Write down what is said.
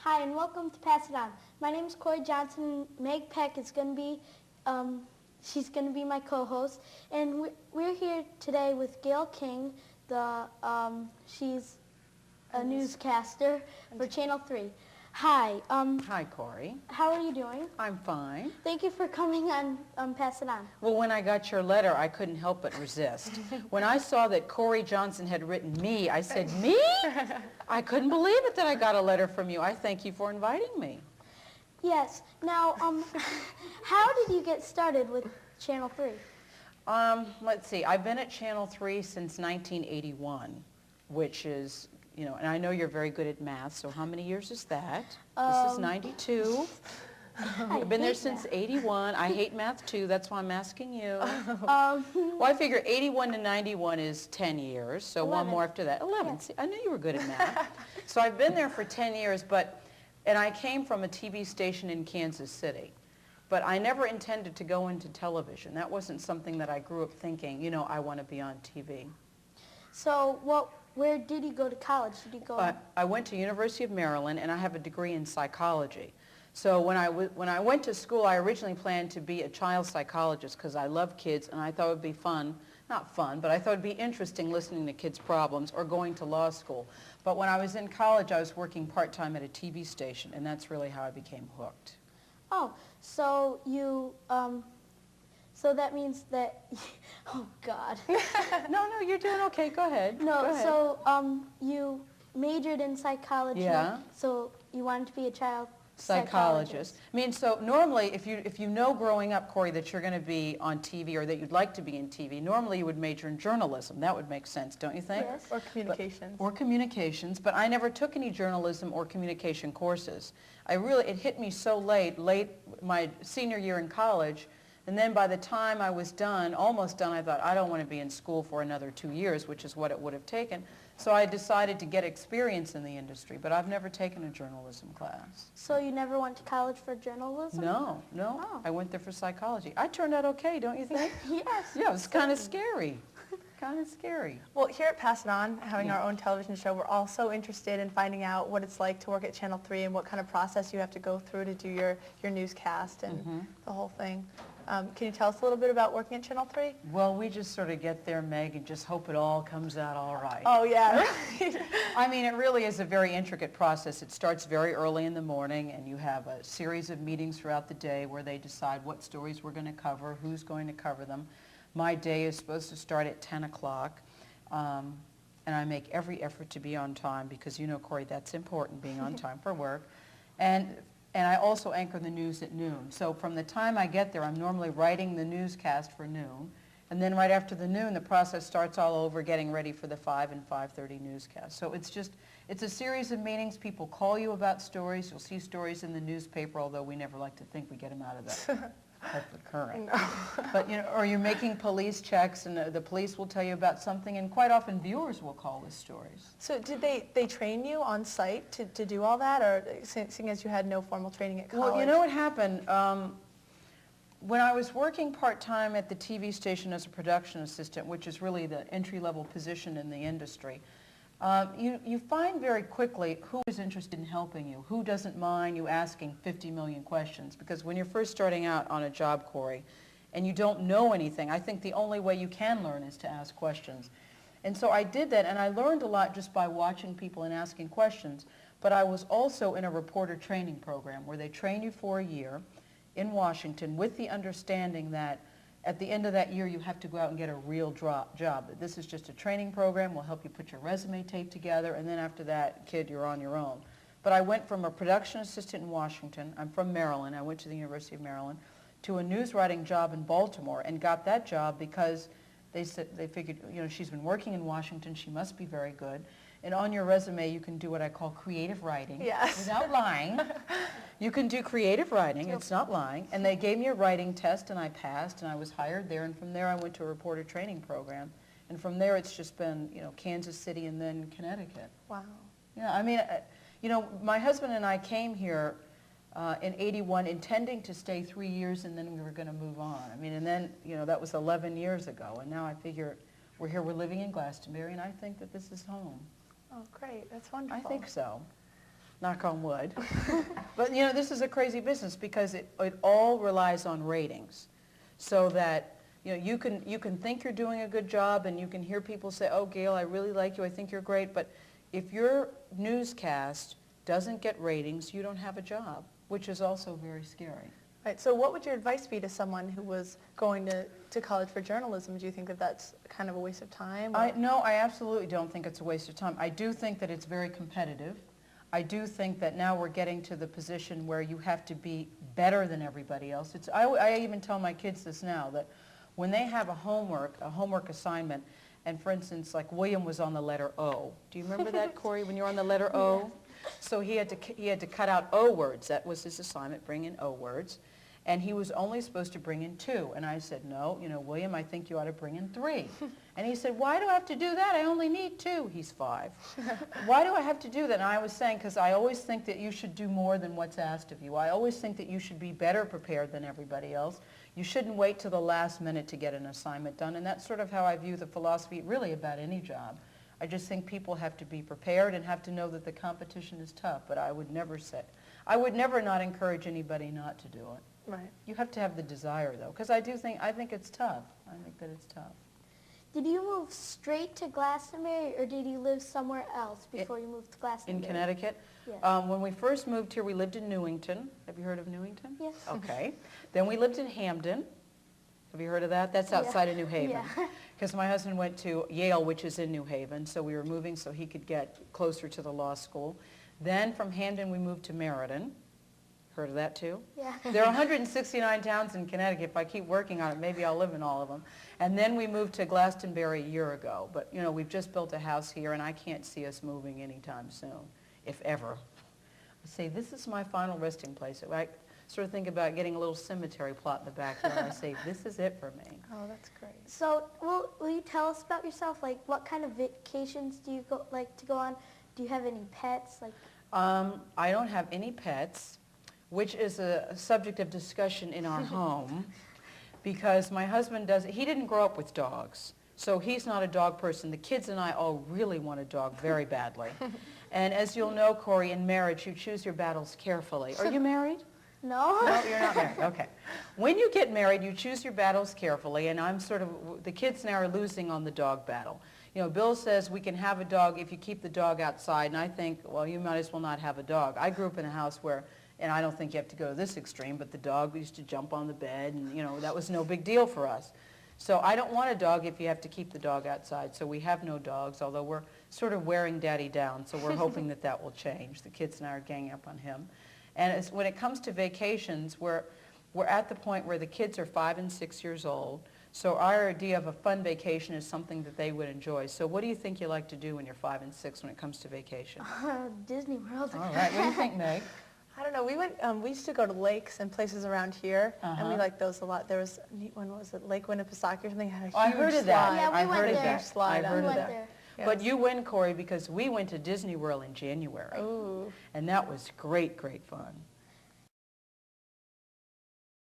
Hi, and welcome to Pass It On. My name is Corey Johnson. Meg Peck is going to be, she's going to be my co-host. And we're here today with Gayle King. She's a newscaster for Channel 3. Hi. Hi, Corey. How are you doing? I'm fine. Thank you for coming on Pass It On. Well, when I got your letter, I couldn't help but resist. When I saw that Corey Johnson had written me, I said, me? I couldn't believe it that I got a letter from you. I thank you for inviting me. Yes. Now, how did you get started with Channel 3? Let's see. I've been at Channel 3 since 1981, which is, and I know you're very good at math, so how many years is that? This is 92. I've been there since 81. I hate math too, that's why I'm asking you. Well, I figure 81 to 91 is 10 years, so 11. one more after that. 11. Yeah. See, I knew you were good at math. So I've been there for 10 years, and I came from a TV station in Kansas City. But I never intended to go into television. That wasn't something that I grew up thinking, I want to be on TV. So, where did you go to college? Did you go? I went to University of Maryland, and I have a degree in psychology. So when I went to school, I originally planned to be a child psychologist because I love kids, and I thought it would be fun, not fun, but I thought it would be interesting listening to kids' problems or going to law school. But when I was in college, I was working part-time at a TV station, and that's really how I became hooked. Oh, so so that means that, oh God. No, you're doing okay. Go ahead. No, Go ahead. so you majored in psychology. Yeah. So you wanted to be a child psychologist. I mean, so normally, if you know growing up, Corey, that you're going to be on TV or that you'd like to be in TV, normally you would major in journalism. That would make sense, don't you think? Yes. Or communications. Or communications, but I never took any journalism or communication courses. It hit me so late my senior year in college, and then by the time I was done, almost done, I thought, I don't want to be in school for another 2 years, which is what it would have taken. So I decided to get experience in the industry, but I've never taken a journalism class. So you never went to college for journalism? No. Oh. I went there for psychology. I turned out okay, don't you think? Yes. Yeah, it was kind of scary. Kind of scary. Well, here at Pass It On, having our own television show, we're also interested in finding out what it's like to work at Channel 3 and what kind of process you have to go through to do your newscast and the whole thing. Can you tell us a little bit about working at Channel 3? Well, we just sort of get there, Meg, and just hope it all comes out all right. Oh, yeah. I mean, it really is a very intricate process. It starts very early in the morning, and you have a series of meetings throughout the day where they decide what stories we're going to cover, who's going to cover them. My day is supposed to start at 10 o'clock, and I make every effort to be on time because, Corey, that's important, being on time for work. And I also anchor the news at noon. So from the time I get there, I'm normally writing the newscast for noon. And then right after the noon, the process starts all over getting ready for the 5 and 5:30 newscast. So it's a series of meetings. People call you about stories. You'll see stories in the newspaper, although we never like to think we get them out of the Hartford Current. No. But, or you're making police checks, and the police will tell you about something, and quite often viewers will call with stories. So did they train you on site to do all that, or seeing as you had no formal training at college? Well, you know what happened? When I was working part-time at the TV station as a production assistant, which is really the entry-level position in the industry, you find very quickly who is interested in helping you, who doesn't mind you asking 50 million questions. Because when you're first starting out on a job, Corey, and you don't know anything, I think the only way you can learn is to ask questions. And so I did that, and I learned a lot just by watching people and asking questions. But I was also in a reporter training program where they train you for a year in Washington with the understanding that at the end of that year, you have to go out and get a real job. This is just a training program. We'll help you put your resume tape together, and then after that, kid, you're on your own. But I went from a production assistant in Washington, I'm from Maryland, I went to the University of Maryland, to a news writing job in Baltimore, and got that job because they figured, she's been working in Washington, she must be very good. And on your resume, you can do what I call creative writing. Yes. Without lying. You can do creative writing. It's not lying. And they gave me a writing test, and I passed, and I was hired there. And from there, I went to a reporter training program. And from there, it's just been, Kansas City and then Connecticut. Wow. Yeah, I mean, my husband and I came here in 81 intending to stay 3 years, and then we were going to move on. I mean, and then, that was 11 years ago. And now I figure we're here, we're living in Glastonbury, and I think that this is home. Oh, great. That's wonderful. I think so. knock on wood. But you know, this is a crazy business because it all relies on ratings. So that you know, you can think you're doing a good job and you can hear people say, oh, Gayle, I really like you, I think you're great, but if your newscast doesn't get ratings, you don't have a job, which is also very scary. Right, so what would your advice be to someone who was going to college for journalism? Do you think that that's kind of a waste of time? No, I absolutely don't think it's a waste of time. I do think that it's very competitive. I do think that now we're getting to the position where you have to be better than everybody else. I even tell my kids this now, that when they have a homework assignment, and for instance, like William was on the letter O. Do you remember that, Corey, when you're on the letter O? So he had to cut out O words. That was his assignment, bring in O words. And he was only supposed to bring in 2. And I said, no, you know, William, I think you ought to bring in 3. And he said, why do I have to do that? I only need 2. He's 5. Why do I have to do that? And I was saying, because I always think that you should do more than what's asked of you. I always think that you should be better prepared than everybody else. You shouldn't wait till the last minute to get an assignment done. And that's sort of how I view the philosophy really about any job. I just think people have to be prepared and have to know that the competition is tough. But I would never not encourage anybody not to do it. Right. You have to have the desire, though, because I think it's tough. I think that it's tough. Did you move straight to Glastonbury, or did you live somewhere else before you moved to Glastonbury? In Connecticut? Yes. When we first moved here, we lived in Newington. Have you heard of Newington? Yes. Okay. Then we lived in Hamden. Have you heard of that? That's outside of New Haven. Yeah. Because my husband went to Yale, which is in New Haven, so we were moving so he could get closer to the law school. Then from Hamden, we moved to Meriden. Heard of that too? Yeah. There are 169 towns in Connecticut. If I keep working on it, maybe I'll live in all of them. And then we moved to Glastonbury a year ago. But, you know, we've just built a house here, and I can't see us moving anytime soon, if ever. I say, this is my final resting place. I sort of think about getting a little cemetery plot in the backyard. I say, this is it for me. Oh, that's great. So, will you tell us about yourself? Like, what kind of vacations do you like to go on? Do you have any pets? Like, I don't have any pets, which is a subject of discussion in our home, because my husband he didn't grow up with dogs, so he's not a dog person. The kids and I all really want a dog very badly. And as you'll know, Corey, in marriage, you choose your battles carefully. Are you married? no? No, you're not married. Okay. When you get married, you choose your battles carefully, and the kids now are losing on the dog battle. You know, Bill says we can have a dog if you keep the dog outside, and I think, well, you might as well not have a dog. I grew up in a house where, and I don't think you have to go to this extreme, but the dog used to jump on the bed, and, you know, that was no big deal for us. So I don't want a dog if you have to keep the dog outside. So we have no dogs, although we're sort of wearing Daddy down, so we're hoping that that will change. The kids and I are ganging up on him. And when it comes to vacations, we're at the point where the kids are 5 and 6 years old. So our idea of a fun vacation is something that they would enjoy. So what do you think you like to do when you're 5 and 6 when it comes to vacation? Disney World. All right. What do you think, Meg? I don't know. We used to go to lakes and places around here, and we liked those a lot. There was a neat one, was it Lake Winnipesaukee or something? Had a huge I heard of that. slide. Yeah, we I went heard of there. that. Huge slide I on heard We of went that. there. Yes. But you win, Corey, because we went to Disney World in January. Ooh. And that was great, great fun.